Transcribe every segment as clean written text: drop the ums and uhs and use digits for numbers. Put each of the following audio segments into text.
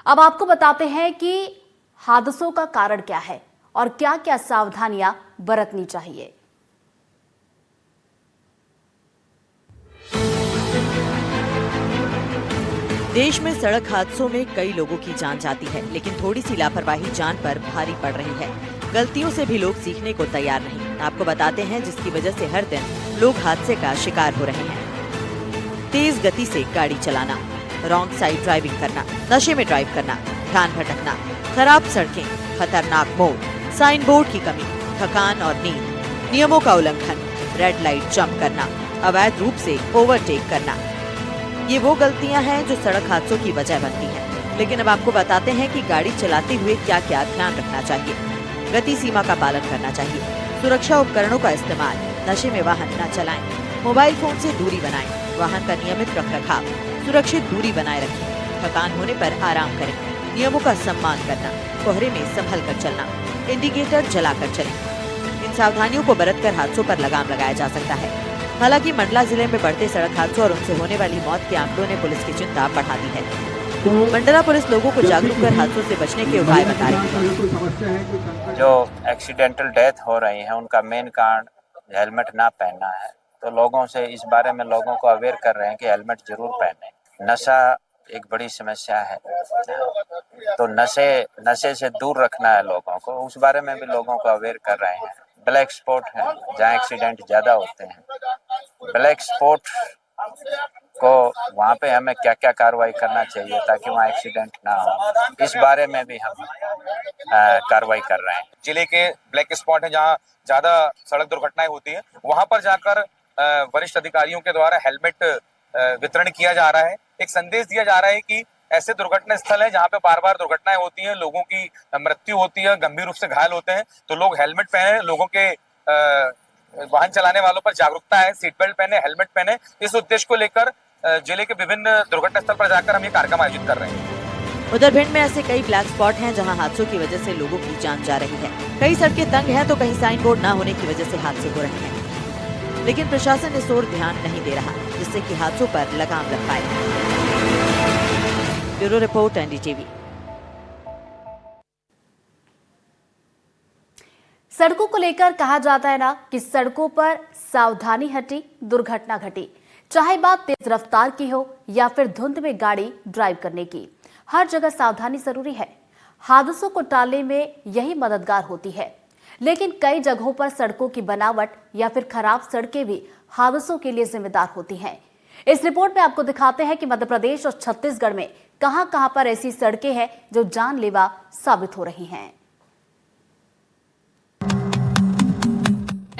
अब आपको बताते हैं कि हादसों का कारण क्या है और क्या क्या सावधानियां बरतनी चाहिए। देश में सड़क हादसों में कई लोगों की जान जाती है, लेकिन थोड़ी सी लापरवाही जान पर भारी पड़ रही है। गलतियों से भी लोग सीखने को तैयार नहीं। आपको बताते हैं जिसकी वजह से हर दिन लोग हादसे का शिकार हो रहे हैं। तेज गति से गाड़ी चलाना, रॉन्ग साइड ड्राइविंग करना, नशे में ड्राइव करना, ध्यान भटकना, खराब सड़कें, खतरनाक मोड़, साइन बोर्ड की कमी, थकान और नींद, नियमों का उल्लंघन, रेड लाइट जंप करना, अवैध रूप से ओवरटेक करना, ये वो गलतियां हैं जो सड़क हादसों की वजह बनती हैं। लेकिन अब आपको बताते हैं कि गाड़ी चलाते हुए क्या क्या ध्यान रखना चाहिए। गति सीमा का पालन करना चाहिए, सुरक्षा उपकरणों का इस्तेमाल, नशे में वाहन न चलाएं, मोबाइल फोन से दूरी बनाएं, वाहन का नियमित रखरखाव, सुरक्षित दूरी बनाए रखें, थकान होने पर आराम करें, नियमों का सम्मान करना, कोहरे में संभल कर चलना, इंडिकेटर जलाकर चलें। इन सावधानियों को बरतकर हादसों पर लगाम लगाया जा सकता है। हालांकि मंडला जिले में बढ़ते सड़क हादसों और उनसे होने वाली मौत के आंकड़ों ने पुलिस की चिंता बढ़ा दी है। मंडला पुलिस लोगों को जागरूक कर हादसों से बचने के उपाय बता रही है। जो एक्सीडेंटल डेथ हो रही है उनका मेन कारण हेलमेट ना पहनना है, तो लोगों से इस बारे में लोगों को अवेयर कर रहे हैं कि हेलमेट जरूर पहने। नशा एक बड़ी समस्या है, तो नशे से दूर रखना है लोगों को, उस बारे में भी लोगों को अवेयर कर रहे हैं। ब्लैक स्पॉट है जहाँ एक्सीडेंट ज्यादा होते हैं, ब्लैक स्पॉट को वहाँ पे हमें क्या क्या कार्रवाई करना चाहिए ताकि वहाँ एक्सीडेंट ना हो, इस बारे में भी हम कार्रवाई कर रहे हैं। जिले के ब्लैक स्पॉट है जहाँ ज्यादा सड़क दुर्घटनाएं होती हैं, वहाँ पर जाकर वरिष्ठ अधिकारियों के द्वारा हेलमेट वितरण किया जा रहा है। एक संदेश दिया जा रहा है कि ऐसे दुर्घटना स्थल है जहाँ पे बार बार दुर्घटनाएं होती हैं, लोगों की मृत्यु होती है, गंभीर रूप से घायल होते हैं, तो लोग हेलमेट पहने, लोगों के वाहन चलाने वालों पर जागरूकता है, सीट बेल्ट पहने, हेलमेट पहने। इस उद्देश्य को लेकर जिले के विभिन्न दुर्घटना स्थल पर जाकर हम ये कार्यक्रम आयोजित कर रहे हैं। उधर भिंड में ऐसे कई ब्लैक स्पॉट हैं जहां हादसों की वजह से लोगों की जान जा रही है। कई सड़कें तंग हैं तो कहीं साइन बोर्ड न होने की वजह से हादसे हो रहे हैं, लेकिन प्रशासन इस ओर ध्यान नहीं दे रहा, जिससे कि हादसों पर लगाम लग पाए। Bureau report NDTV. सड़कों को लेकर कहा जाता है ना कि सड़कों पर सावधानी हटी दुर्घटना घटी। चाहे बात तेज रफ्तार की हो या फिर धुंध में गाड़ी ड्राइव करने की, हर जगह सावधानी जरूरी है। हादसों को टालने में यही मददगार होती है। लेकिन कई जगहों पर सड़कों की बनावट या फिर खराब सड़कें भी हादसों के लिए जिम्मेदार होती हैं। इस रिपोर्ट में आपको दिखाते हैं कि मध्य प्रदेश और छत्तीसगढ़ में कहां-कहां पर ऐसी सड़कें हैं जो जानलेवा साबित हो रही हैं।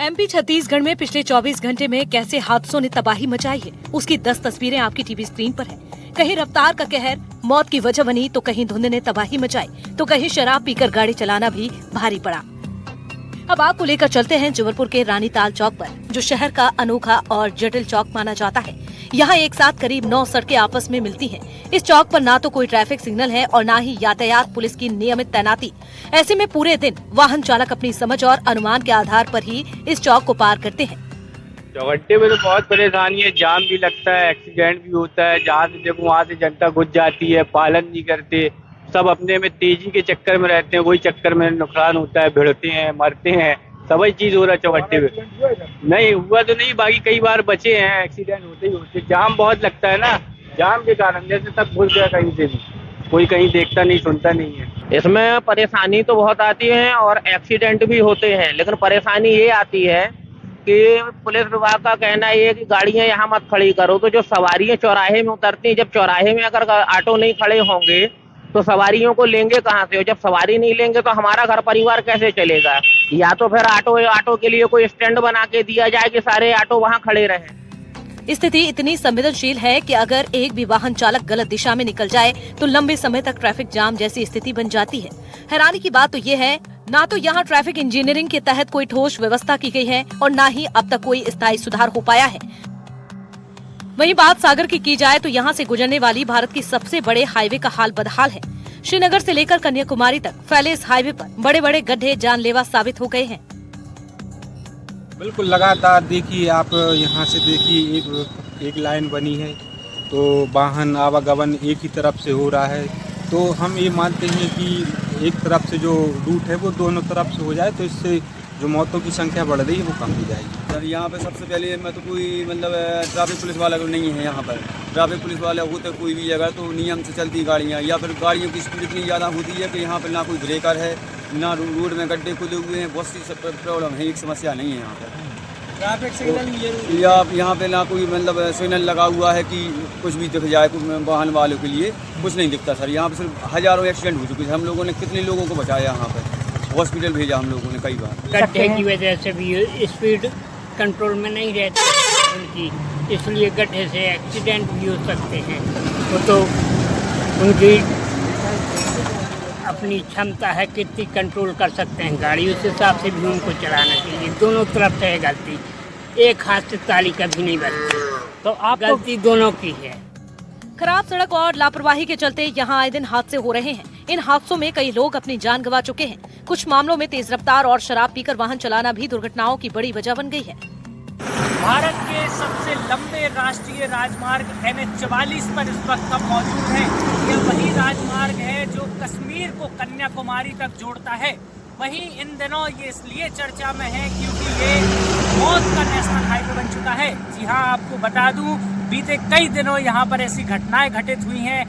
एमपी छत्तीसगढ़ में पिछले 24 घंटे में कैसे हादसों ने तबाही मचाई है, उसकी 10 तस्वीरें आपकी टीवी स्क्रीन पर है। कहीं रफ्तार का कहर मौत की वजह बनी, तो कहीं धुंध ने तबाही मचाई, तो कहीं शराब पीकर गाड़ी चलाना भी भारी पड़ा। अब आपको लेकर चलते हैं जबलपुर के रानीताल चौक पर, जो शहर का अनोखा और जटिल चौक माना जाता है। यहाँ एक साथ करीब 9 सड़कें आपस में मिलती हैं। इस चौक पर ना तो कोई ट्रैफिक सिग्नल है और ना ही यातायात पुलिस की नियमित तैनाती। ऐसे में पूरे दिन वाहन चालक अपनी समझ और अनुमान के आधार पर ही इस चौक को पार करते हैं। चौगट्टे में तो बहुत परेशानी है, जाम भी लगता है, एक्सीडेंट भी होता है। जहाँ से देखो वहाँ से जनता घुस जाती है, पालन नहीं करते, सब अपने में तेजी के चक्कर में रहते हैं, वही चक्कर में नुकसान होता है, भिड़ते हैं, मरते हैं, सभी चीज हो रहा है चौगट्टे में। नहीं हुआ तो नहीं, बाकी कई बार बचे हैं, एक्सीडेंट होते ही होते। जाम बहुत लगता है ना, जाम के कारण जैसे सब घुस गया, कहीं से भी कोई कहीं देखता नहीं सुनता नहीं है। इसमें परेशानी तो बहुत आती है और एक्सीडेंट भी होते हैं, लेकिन परेशानी ये आती है कि पुलिस विभाग का कहना ये है कि गाड़ियां यहाँ मत खड़ी करो, तो जो सवारियां चौराहे में उतरती हैं, जब चौराहे में अगर ऑटो नहीं खड़े होंगे तो सवारियों को लेंगे कहाँ से, और जब सवारी नहीं लेंगे तो हमारा घर परिवार कैसे चलेगा। या तो फिर ऑटो के लिए कोई स्टैंड बना के दिया जाए कि सारे ऑटो वहाँ खड़े रहें। स्थिति इतनी संवेदनशील है कि अगर एक भी वाहन चालक गलत दिशा में निकल जाए तो लंबे समय तक ट्रैफिक जाम जैसी स्थिति बन जाती है। हैरानी की बात तो ये है, ना तो यहाँ ट्रैफिक इंजीनियरिंग के तहत कोई ठोस व्यवस्था की गई है और न ही अब तक कोई स्थायी सुधार हो पाया है। वहीं बात सागर की जाए तो यहाँ से गुजरने वाली भारत की सबसे बड़े हाईवे का हाल बदहाल है। श्रीनगर से लेकर कन्याकुमारी तक फैले इस हाईवे पर बड़े बड़े गड्ढे जानलेवा साबित हो गए हैं। बिल्कुल लगातार देखिए, आप यहाँ से देखिए एक लाइन बनी है, तो वाहन आवागमन एक ही तरफ से हो रहा है, तो हम ये मानते हैं कि एक तरफ से जो रूट है वो दोनों तरफ से हो जाए तो इससे जो मौतों की संख्या बढ़ रही है वो कम हो जाएगी। सर यहाँ पे सबसे पहले मैं तो कोई मतलब ट्रैफिक पुलिस वाला नहीं है यहाँ पर। ट्रैफिक पुलिस वाले होते कोई भी जगह तो नियम से चलती गाड़ियाँ, या फिर गाड़ियों की स्पीड इतनी ज़्यादा होती है कि यहाँ पर ना कोई ब्रेकर है, ना रोड में गड्ढे खुले हुए हैं, बहुत सी प्रॉब्लम है, एक समस्या नहीं है यहाँ पर। ट्रैफिक सिग्नल या यहाँ पे ना कोई मतलब सिग्नल लगा हुआ है कि कुछ भी दिख जाए वाहन वालों के लिए, कुछ नहीं दिखता सर। यहाँ पे सिर्फ हज़ारों एक्सीडेंट हो चुके हैं, हम लोगों ने कितने लोगों को बचाया, यहाँ पर हॉस्पिटल भेजा हम लोगों ने कई बार। गड्ढे की वजह से भी स्पीड कंट्रोल में नहीं रहती उनकी, इसलिए गड्ढे से एक्सीडेंट भी हो सकते हैं। वो तो उनकी अपनी क्षमता है कितनी कंट्रोल कर सकते हैं गाड़ी, उस हिसाब से भी उनको चलाना चाहिए। दोनों तरफ से है गलती, एक हाथ से ताली कभी नहीं बजती, तो आप गलती दोनों की है। खराब सड़क और लापरवाही के चलते यहाँ आए दिन हादसे हो रहे हैं। इन हादसों में कई लोग अपनी जान गंवा चुके हैं। कुछ मामलों में तेज रफ्तार और शराब पीकर वाहन चलाना भी दुर्घटनाओं की बड़ी वजह बन गई है। भारत के सबसे लंबे राष्ट्रीय राजमार्ग NH-44 पर इस वक्त हम मौजूद हैं। यह वही राजमार्ग है जो कश्मीर को कन्याकुमारी तक जोड़ता है। वहीं इन दिनों ये इसलिए चर्चा में है क्योंकि ये मौत का नेशनल हाईवे बन चुका है। जी हाँ, आपको बता दूं, बीते कई दिनों यहाँ पर ऐसी घटनाएं घटित हुई हैं।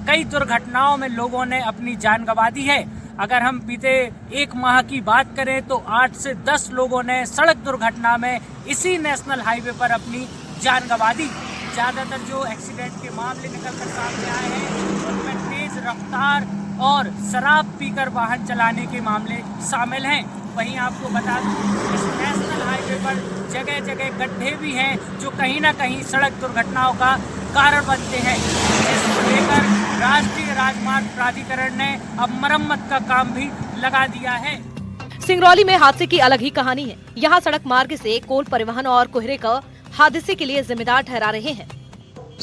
कई दुर्घटनाओं में लोगों ने अपनी जान गंवा दी है। अगर हम बीते एक माह की बात करें तो 8 से 10 लोगों ने सड़क दुर्घटना में इसी नेशनल हाईवे पर अपनी जान गंवा दी। ज़्यादातर जो एक्सीडेंट के मामले निकलकर सामने आए हैं उनमें तेज रफ्तार और शराब पीकर वाहन चलाने के मामले शामिल हैं। वहीं आपको बता दूं, इस नेशनल हाईवे पर जगह जगह गड्ढे भी हैं जो कहीं ना कहीं सड़क दुर्घटनाओं का कारण बनते हैं। इसको लेकर राष्ट्रीय राजमार्ग प्राधिकरण ने अब मरम्मत का काम भी लगा दिया है। सिंगरौली में हादसे की अलग ही कहानी है। यहाँ सड़क मार्ग से कोल परिवहन और कोहरे का हादसे के लिए जिम्मेदार ठहरा रहे हैं।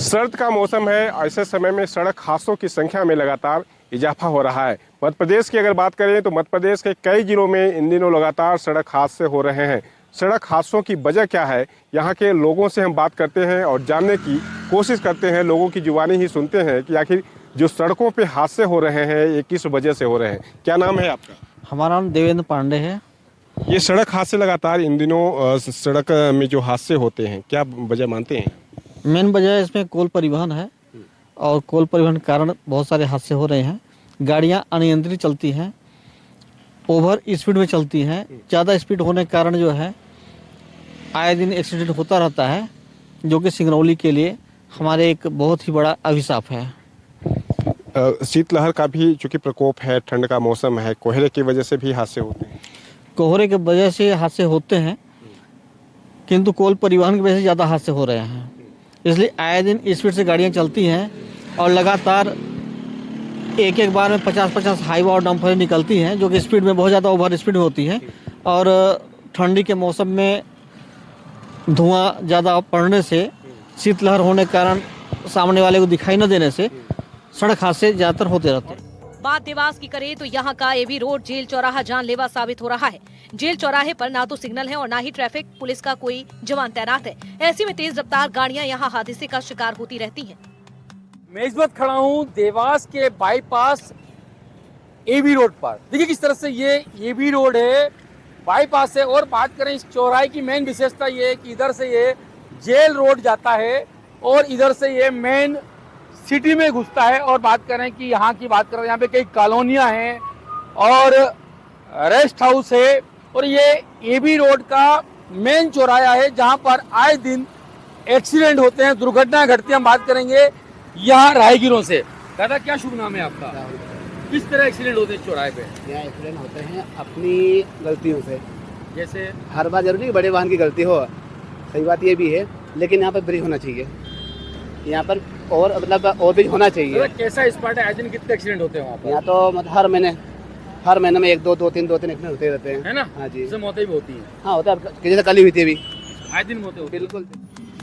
सर्द का मौसम है, ऐसे समय में सड़क हादसों की संख्या में लगातार इजाफा हो रहा है। मध्य प्रदेश की अगर बात करें तो मध्य प्रदेश के कई जिलों में इन दिनों लगातार सड़क हादसे हो रहे हैं। सड़क हादसों की वजह क्या है, यहाँ के लोगों से हम बात करते हैं और जानने की कोशिश करते हैं। लोगों की जुबानी ही सुनते हैं कि आखिर जो सड़कों पे हादसे हो रहे हैं ये किस वजह से हो रहे हैं। क्या नाम है आपका? हमारा नाम देवेंद्र पांडे है। ये सड़क हादसे लगातार इन दिनों सड़क में जो हादसे होते हैं, क्या वजह मानते हैं? मेन वजह इसमें कोल परिवहन है और कोल परिवहन के कारण बहुत सारे हादसे हो रहे हैं। गाड़ियाँ अनियंत्रित चलती हैं, ओवर स्पीड में चलती हैं। ज़्यादा स्पीड होने के कारण जो है आए दिन एक्सीडेंट होता रहता है, जो कि सिंगरौली के लिए हमारे एक बहुत ही बड़ा अभिशाप है। शीतलहर का भी चूंकि प्रकोप है, ठंड का मौसम है, कोहरे की वजह से भी हादसे होते हैं। कोहरे की वजह से हादसे होते हैं, किंतु कोल परिवहन की वजह से ज़्यादा हादसे हो रहे हैं। इसलिए आए दिन स्पीड से गाड़ियाँ चलती हैं और लगातार एक एक बार में 50-50 हाईवा और डंपर निकलती हैं, जो कि स्पीड में बहुत ज़्यादा ओवर स्पीड में होती हैं। और ठंडी के मौसम में धुआं ज़्यादा पड़ने से, शीतलहर होने के कारण सामने वाले को दिखाई न देने से सड़क हादसे ज़्यादातर होते रहते हैं। बात देवास की करें तो यहाँ का एबी रोड जेल चौराहा जानलेवा साबित हो रहा है। जेल चौराहे पर ना तो सिग्नल है और ना ही ट्रैफिक पुलिस का कोई जवान तैनात है। ऐसे में तेज रफ्तार गाड़ियाँ यहाँ हादसे का शिकार होती रहती हैं। मैं इस वक्त खड़ा हूँ देवास के बाईपास एबी रोड पर। देखिए किस तरह से ये एबी रोड है, बाईपास से। और बात करें इस चौराहे की मेन विशेषता ये है कि इधर से ये जेल रोड जाता है और इधर से ये मेन सिटी में घुसता है। और बात करें कि यहाँ की बात करें, यहाँ पे कई कॉलोनियाँ हैं और रेस्ट हाउस है। और ये एबी रोड का मेन चौराहा है जहाँ पर आए दिन एक्सीडेंट होते हैं, दुर्घटनाएं घटती हैं। हम बात करेंगे यहाँ राहगीरों से। दादा क्या शुभ नाम है आपका? किस तरह एक्सीडेंट होते हैं चौराहे पे? यहाँ एक्सीडेंट होते हैं अपनी गलतियों से। जैसे हर बार जरूरी बड़े वाहन की गलती हो, सही बात ये भी है, लेकिन यहाँ पर ब्रिज होना चाहिए, यहाँ पर और मतलब और ब्रिज होना चाहिए। कैसा स्पॉट है? आज दिन कितने एक्सीडेंट होते हैं वहाँ पर? यहाँ तो मतलब हर महीने में 1-2 2-3 एक्सीडेंट होते रहते हैं, है ना? हाँ जी, इससे मौतें भी होती हैं। हाँ होता है, जैसे कल ही हुई थी अभी, आज दिन मौतें होती हैं। बिल्कुल।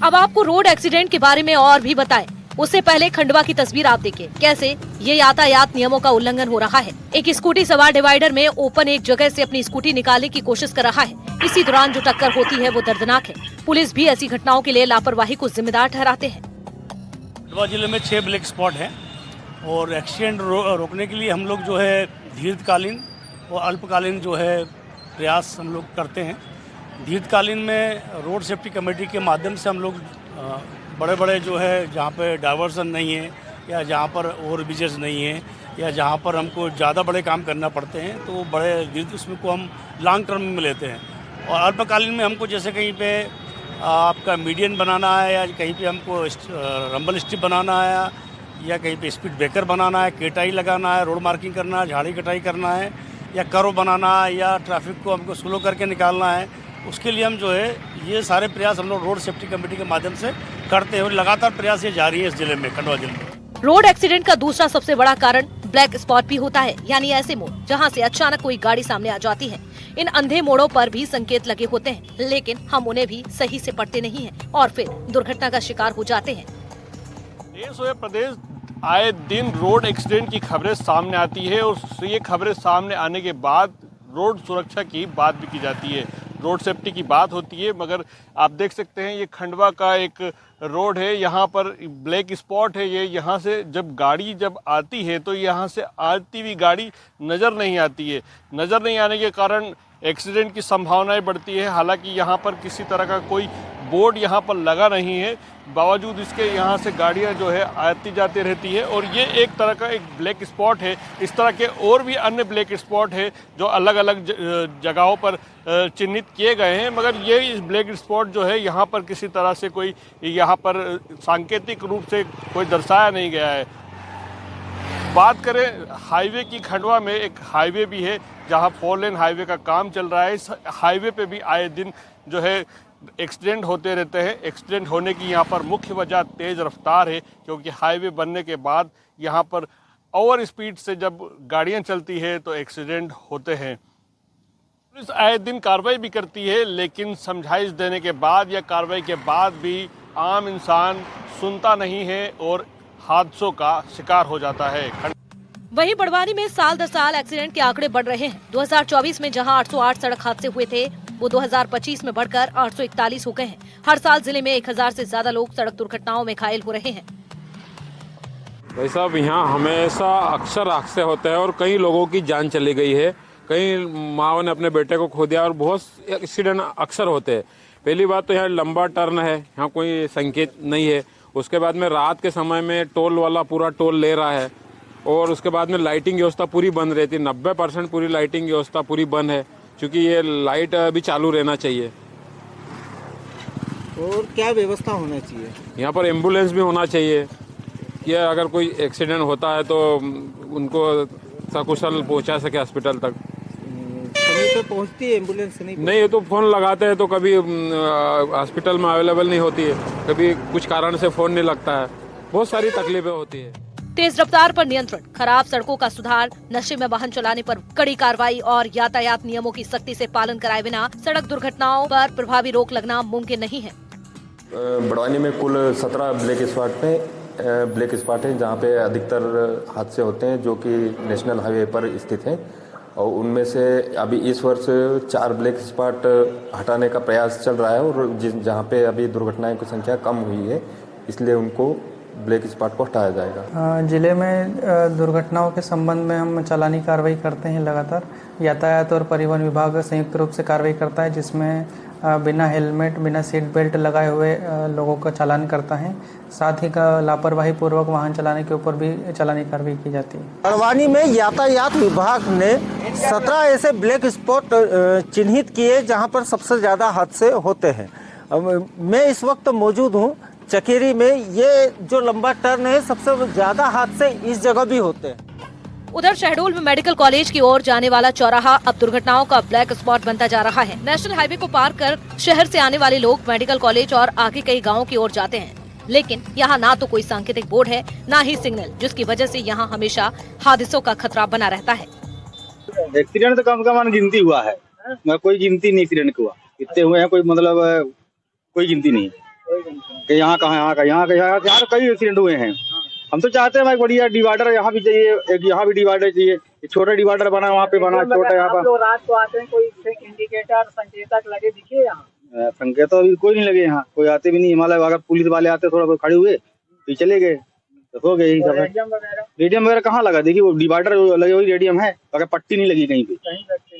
अब आपको रोड एक्सीडेंट के बारे में और भी बताएं। उससे पहले खंडवा की तस्वीर आप देखिए, कैसे ये यातायात नियमों का उल्लंघन हो रहा है। एक स्कूटी सवार डिवाइडर में ओपन एक जगह से अपनी स्कूटी निकालने की कोशिश कर रहा है। इसी दौरान जो टक्कर होती है वो दर्दनाक है। पुलिस भी ऐसी घटनाओं के लिए लापरवाही को जिम्मेदार ठहराते हैं। खंडवा जिले में 6 ब्लैक स्पॉट हैं और एक्सीडेंट रोकने के लिए हम लोग जो है दीर्घकालीन और अल्पकालीन जो है प्रयास हम लोग करते हैं। दीर्घकालीन में रोड सेफ्टी कमेटी के माध्यम से हम लोग बड़े बड़े जो है जहाँ पे डाइवर्सन नहीं है या जहाँ पर ओवर ब्रिजेस नहीं है या जहाँ पर हमको ज़्यादा बड़े काम करना पड़ते हैं तो बड़े उसमें को हम लॉन्ग टर्म में लेते हैं। और अल्पकालीन में हमको जैसे कहीं पे आपका मीडियन बनाना है या कहीं पे हमको रंबल स्ट्रिप बनाना है या कहीं पे स्पीड ब्रेकर बनाना है, केटाई लगाना है, रोड मार्किंग करना है, झाड़ी कटाई करना है या कर्व बनाना है या ट्रैफिक को हमको स्लो करके निकालना है, उसके लिए हम जो है ये सारे प्रयास हम लोग रोड सेफ्टी कमेटी के माध्यम से करते हैं और लगातार प्रयास ये जारी है इस जिले में, खंडवा जिले में। रोड एक्सीडेंट का दूसरा सबसे बड़ा कारण ब्लैक स्पॉट भी होता है, यानी ऐसे मोड़ जहां से अचानक कोई गाड़ी सामने आ जाती है। इन अंधे मोड़ों पर भी संकेत लगे होते हैं, लेकिन हम उन्हें भी सही से पढ़ते नहीं हैं और फिर दुर्घटना का शिकार हो जाते हैं। देश व प्रदेश आए दिन रोड एक्सीडेंट की खबरें सामने आती है और ये खबरें सामने आने के बाद रोड सुरक्षा की बात भी की जाती है, रोड सेफ्टी की बात होती है। मगर आप देख सकते हैं ये खंडवा का एक रोड है, यहाँ पर ब्लैक स्पॉट है। ये यहाँ से जब गाड़ी जब आती है तो यहाँ से आती हुई गाड़ी नज़र नहीं आती है। नज़र नहीं आने के कारण एक्सीडेंट की संभावनाएं बढ़ती है। हालांकि यहाँ पर किसी तरह का कोई बोर्ड यहाँ पर लगा नहीं है, बावजूद इसके यहाँ से गाड़ियाँ जो है आती जाती रहती है और ये एक तरह का एक ब्लैक स्पॉट है। इस तरह के और भी अन्य ब्लैक स्पॉट है जो अलग अलग जगहों पर चिन्हित किए गए हैं, मगर ये इस ब्लैक स्पॉट जो है यहाँ पर किसी तरह से कोई यहाँ पर सांकेतिक रूप से कोई दर्शाया नहीं गया है। बात करें हाईवे की, खंडवा में एक हाईवे भी है जहाँ 4 लेन हाईवे का काम चल रहा है। इस हाईवे पे भी आए दिन जो है एक्सीडेंट होते रहते हैं। एक्सीडेंट होने की यहाँ पर मुख्य वजह तेज़ रफ्तार है, क्योंकि हाईवे बनने के बाद यहाँ पर ओवर स्पीड से जब गाड़ियाँ चलती है तो एक्सीडेंट होते हैं। पुलिस आए दिन कार्रवाई भी करती है, लेकिन समझाइश देने के बाद या कार्रवाई के बाद भी आम इंसान सुनता नहीं है और हादसों का शिकार हो जाता है। वहीं बड़वानी में साल दर साल एक्सीडेंट के आंकड़े बढ़ रहे हैं। 2024 में जहां 808 सड़क हादसे हुए थे, वो 2025 में बढ़कर 841 हो गए हैं। हर साल जिले में 1000 से ज्यादा लोग सड़क दुर्घटनाओं में घायल हो रहे हैं। भाई साहब, यहाँ हमेशा अक्सर हादसे होते हैं और कई लोगों की जान चली गई है। कई माँओं ने अपने बेटे को खो दिया और बहुत एक्सीडेंट अक्सर होते हैं। पहली बात तो यहाँ लंबा टर्न है, यहाँ कोई संकेत नहीं है। उसके बाद में रात के समय में टोल वाला पूरा टोल ले रहा है और उसके बाद में लाइटिंग व्यवस्था पूरी बंद रहती है। 90% पूरी लाइटिंग व्यवस्था पूरी बंद है, क्योंकि ये लाइट अभी चालू रहना चाहिए। और क्या व्यवस्था होना चाहिए? यहाँ पर एम्बुलेंस भी होना चाहिए कि अगर कोई एक्सीडेंट होता है तो उनको सकुशल पहुंचा सके हॉस्पिटल तक। समय पे पहुंचती है एम्बुलेंस? नहीं, तो फ़ोन लगाते हैं तो कभी हॉस्पिटल में अवेलेबल नहीं होती है, कभी कुछ कारण से फ़ोन नहीं लगता है, बहुत सारी तकलीफें होती है। तेज रफ्तार पर नियंत्रण, खराब सड़कों का सुधार, नशे में वाहन चलाने पर कड़ी कार्रवाई और यातायात नियमों की सख्ती से पालन कराए बिना सड़क दुर्घटनाओं पर प्रभावी रोक लगना मुमकिन नहीं है। बड़वानी में कुल 17 ब्लैक स्पॉट है जहाँ पे अधिकतर हादसे होते हैं, जो कि नेशनल हाईवे पर स्थित हैं। और उनमें से अभी इस वर्ष 4 ब्लैक स्पॉट हटाने का प्रयास चल रहा है और जहाँ पे अभी दुर्घटनाओं की संख्या कम हुई है, इसलिए उनको ब्लैक स्पॉट को हटाया जाएगा। जिले में दुर्घटनाओं के संबंध में हम चालानी कार्रवाई करते हैं लगातार। यातायात और परिवहन विभाग संयुक्त रूप से कार्रवाई करता है, जिसमें बिना हेलमेट, बिना सीट बेल्ट लगाए हुए लोगों का चालान करता है। साथ ही लापरवाही पूर्वक वाहन चलाने के ऊपर भी चालानी कार्रवाई की जाती है। बड़वानी में यातायात विभाग ने 17 ऐसे ब्लैक स्पॉट चिन्हित किए जहां पर सबसे ज़्यादा हादसे होते हैं। मैं इस वक्त मौजूद हूं चकेरी में। ये जो लंबा टर्न है, सबसे ज़्यादा हादसे इस जगह भी होते हैं। उधर शहडोल में मेडिकल कॉलेज की ओर जाने वाला चौराहा अब दुर्घटनाओं का ब्लैक स्पॉट बनता जा रहा है। नेशनल हाईवे को पार कर शहर से आने वाले लोग मेडिकल कॉलेज और आगे कई गाँव की ओर जाते हैं, लेकिन यहाँ ना तो कोई सांकेतिक बोर्ड है, ना ही सिग्नल, जिसकी वजह से यहाँ हमेशा हादसों का खतरा बना रहता है। एक्सीडेंट तो कम से कम गिनती हुआ है, मगर कोई गिनती नहीं एक्सीडेंट हुआ। कितने हुए हैं कोई मतलब कोई गिनती नहीं कि यहाँ कहाँ यहाँ तो कई एक्सीडेंट हुए हैं। हम तो चाहते हैं भाई बढ़िया डिवाइडर यहाँ भी चाहिए, एक यहाँ भी डिवाइडर चाहिए। छोटा डिवाइडर बना वहाँ पे बना, छोटा यहाँ पर। रात को आते हैं, कोई इंडिकेटर संकेतक लगे दिखे यहाँ? संकेत अभी कोई नहीं लगे यहाँ, कोई आते भी नहीं। हिमालय अगर पुलिस वाले आते थोड़ा बहुत खड़े हुए फिर चले गए, तो हो गई सब। रेडियम वगैरह कहाँ लगा? देखिए वो डिवाइडर लगे हुई रेडियम है, अगर पट्टी नहीं लगी कहीं पे।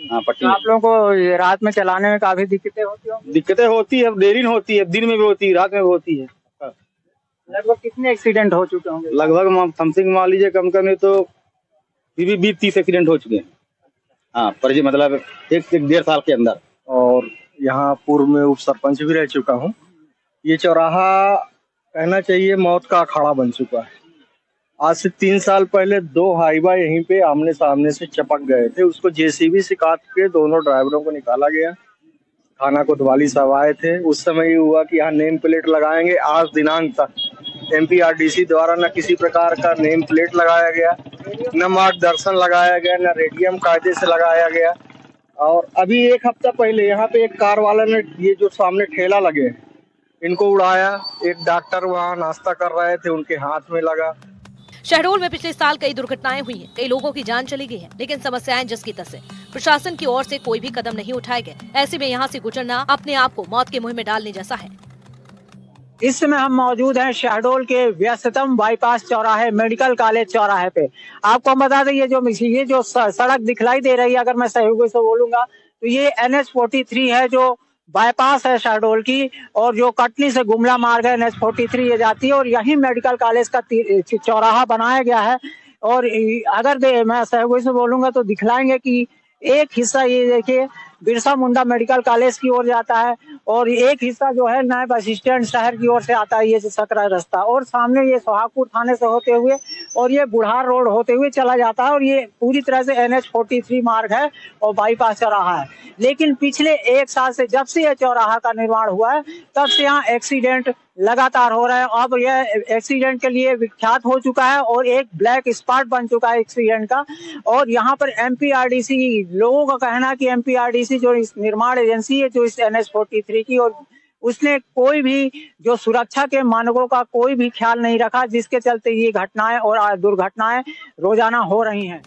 हाँ पट्टी। आप लोगों को ये रात में चलाने में काफी दिक्कतें होती होंगी? दिक्कतें होती है, देरी होती है, दिन में भी होती है, रात में भी होती है। लगभग कितने एक्सीडेंट हो चुके होंगे? लगभग समथिंग मान लीजिए कम कम तो 20-30 एक्सीडेंट हो चुके हैं। हाँ पर जी मतलब एक 1.5 साल के अंदर। और यहाँ पूर्व में उप सरपंच भी रह चुका हूँ। ये चौराहा कहना चाहिए मौत का अखाड़ा बन चुका है। आज से 3 साल पहले 2 हाईवा यहीं पे आमने सामने से चपक गए थे, उसको जेसीबी से काट के दोनों ड्राइवरों को निकाला गया। थाना कोतवाली साहब आए थे, उस समय ये हुआ कि यहाँ नेम प्लेट लगाएंगे। आज दिनांक तक एमपीआरडीसी द्वारा न किसी प्रकार का नेम प्लेट लगाया गया, न मार्गदर्शन लगाया गया, न रेडियम कायदे से लगाया गया। और अभी 1 हफ्ता पहले यहाँ पे एक कार वाला ने ये जो सामने ठेला लगे इनको उड़ाया। एक डॉक्टर वहाँ नाश्ता कर रहे थे, उनके हाथ में लगा। शहडोल में पिछले साल कई दुर्घटनाएं हुई हैं, कई लोगों की जान चली गई है, लेकिन समस्याएं जिस की तस है। प्रशासन की ओर से कोई भी कदम नहीं उठाए गए। ऐसे में यहाँ से गुजरना अपने आप को मौत के मुंह में डालने जैसा है। इस समय हम मौजूद हैं शहडोल के व्यस्ततम बाईपास चौराहे, मेडिकल कॉलेज चौराहे पे। आपको बता दें ये जो सड़क दिखलाई दे रही है, अगर मैं सहयोगी से बोलूंगा तो ये NH43 है, जो बाईपास है शहडोल की, और जो कटनी से गुमला मार्ग है NH43 ये जाती है, और यही मेडिकल कॉलेज का चौराहा बनाया गया है। और अगर मैं सहयोगी से बोलूंगा तो दिखलाएंगे कि एक हिस्सा ये देखिए बिरसा मुंडा मेडिकल कॉलेज की ओर जाता है, और एक हिस्सा जो है नए बस स्टैंड शहर की ओर से आता है, ये सकरा रास्ता, और सामने ये सोहागपुर थाने से होते हुए और ये बुढ़ार रोड होते हुए चला जाता है। और ये पूरी तरह से NH43 मार्ग है और बाईपास चौराहा है। लेकिन पिछले 1 साल से जब से यह चौराहा का निर्माण हुआ है तब से यहाँ एक्सीडेंट लगातार हो रहा है। अब यह एक्सीडेंट के लिए विख्यात हो चुका है और एक ब्लैक स्पॉट बन चुका है एक्सीडेंट का। और यहाँ पर एमपीआरडीसी, लोगों का कहना है कि एमपीआरडीसी जो इस निर्माण एजेंसी है जो इस NH43 की, और उसने कोई भी जो सुरक्षा के मानकों का कोई भी ख्याल नहीं रखा, जिसके चलते ये घटनाएं और दुर्घटनाएं रोजाना हो रही हैं।